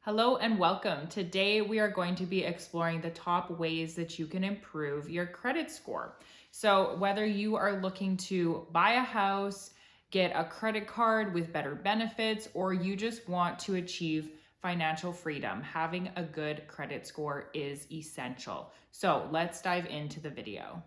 Hello and welcome. Today we are going to be exploring the top ways that you can improve your credit score. So whether you are looking to buy a house, get a credit card with better benefits, or you just want to achieve financial freedom, having a good credit score is essential. So let's dive into the video.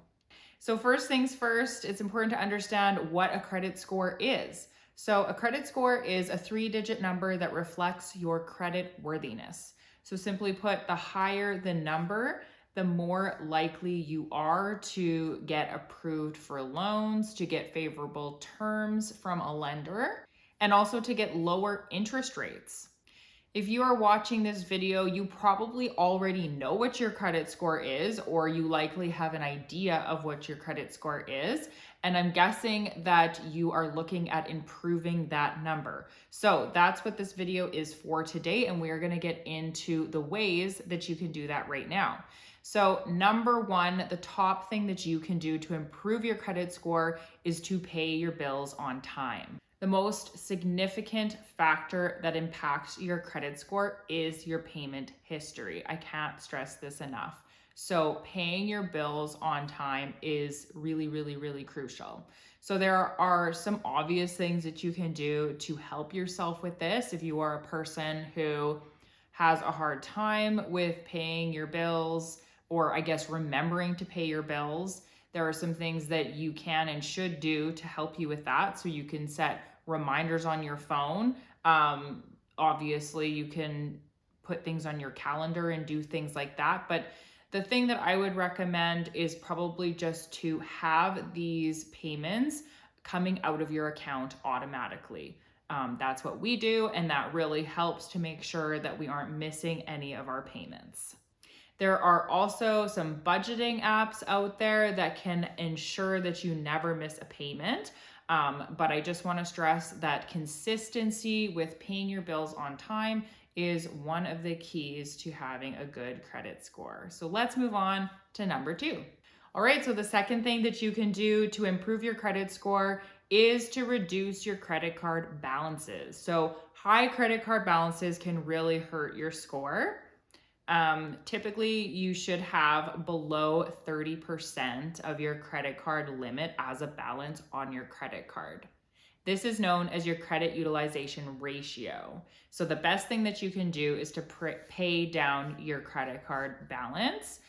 So first things first, it's important to understand what a credit score is. So a credit score is a 3-digit number that reflects your credit worthiness. So simply put, the higher the number, the more likely you are to get approved for loans, to get favorable terms from a lender, and also to get lower interest rates. If you are watching this video, you probably already know what your credit score is, or you likely have an idea of what your credit score is. And I'm guessing that you are looking at improving that number. So that's what this video is for today. And we're going to get into the ways that you can do that right now. So number one, the top thing that you can do to improve your credit score is to pay your bills on time. The most significant factor that impacts your credit score is your payment history. I can't stress this enough. So paying your bills on time is really crucial. So there are some obvious things that you can do to help yourself with this. If you are a person who has a hard time with paying your bills, or I guess remembering to pay your bills, there are some things that you can and should do to help you with that. So you can set reminders on your phone. Obviously, you can put things on your calendar and do things like that. But the thing that I would recommend is probably just to have these payments coming out of your account automatically. That's what we do, and that really helps to make sure that we aren't missing any of our payments. There are also some budgeting apps out there that can ensure that you never miss a payment. But I just want to stress that consistency with paying your bills on time is one of the keys to having a good credit score. So let's move on to number two. All right, so the second thing that you can do to improve your credit score is to reduce your credit card balances. So high credit card balances can really hurt your score. Typically, you should have below 30% of your credit card limit as a balance on your credit card. This is known as your credit utilization ratio. So the best thing that you can do is to pay down your credit card balance.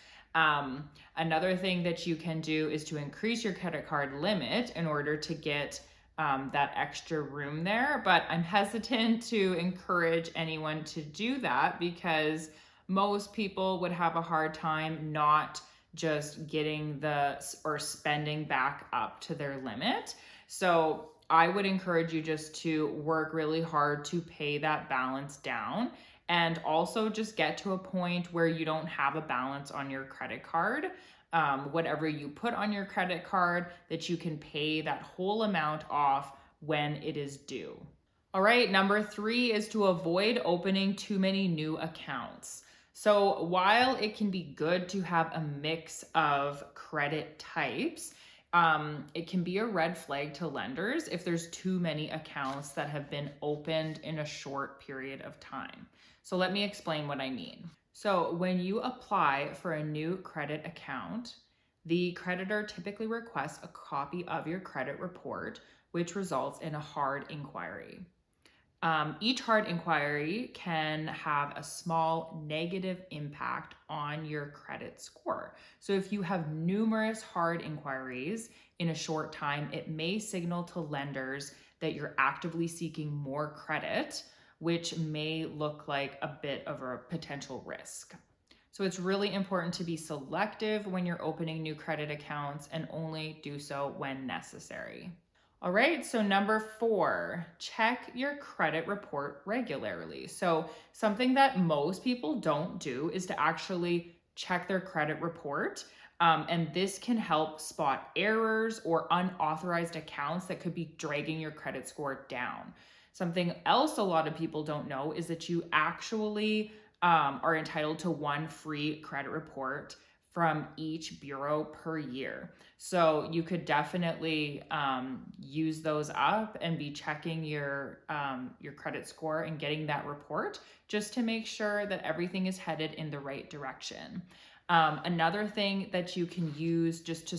Another thing that you can do is to increase your credit card limit in order to get that extra room there. But I'm hesitant to encourage anyone to do that because most people would have a hard time not just getting or spending back up to their limit. So I would encourage you just to work really hard to pay that balance down, and also just get to a point where you don't have a balance on your credit card. Whatever you put on your credit card, that you can pay that whole amount off when it is due. All right, number three is to avoid opening too many new accounts. So while it can be good to have a mix of credit types, it can be a red flag to lenders if there's too many accounts that have been opened in a short period of time. So let me explain what I mean. So when you apply for a new credit account, the creditor typically requests a copy of your credit report, which results in a hard inquiry. Each hard inquiry can have a small negative impact on your credit score. So if you have numerous hard inquiries in a short time, it may signal to lenders that you're actively seeking more credit, which may look like a bit of a potential risk. So it's really important to be selective when you're opening new credit accounts and only do so when necessary. All right, so number four, check your credit report regularly. So something that most people don't do is to actually check their credit report. And this can help spot errors or unauthorized accounts that could be dragging your credit score down. Something else a lot of people don't know is that you actually are entitled to one free credit report from each bureau per year. So you could definitely use those up and be checking your credit score and getting that report just to make sure that everything is headed in the right direction. Another thing that you can use just to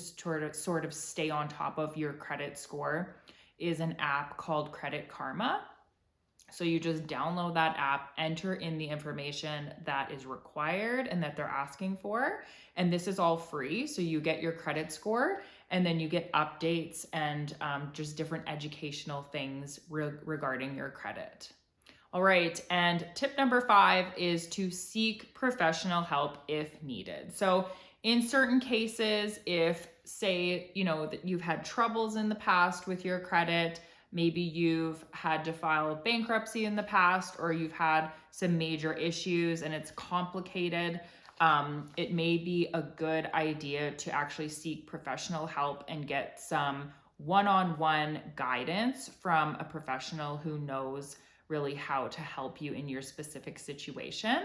sort of stay on top of your credit score is an app called Credit Karma. So you just download that app, enter in the information that is required and that they're asking for. And this is all free. So you get your credit score and then you get updates and just different educational things regarding your credit. All right, and tip number 5 is to seek professional help if needed. So in certain cases, if say, that you've had troubles in the past with your credit, maybe you've had to file bankruptcy in the past, or you've had some major issues and it's complicated, it may be a good idea to actually seek professional help and get some one-on-one guidance from a professional who knows really how to help you in your specific situation.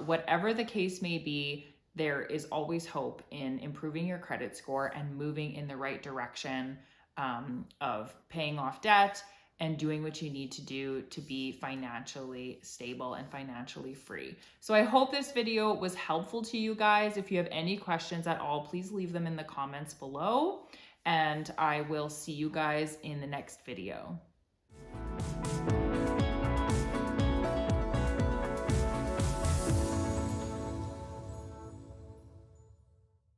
Whatever the case may be, there is always hope in improving your credit score and moving in the right direction of paying off debt and doing what you need to do to be financially stable and financially free. So I hope this video was helpful to you guys. If you have any questions at all, please leave them in the comments below, and I will see you guys in the next video.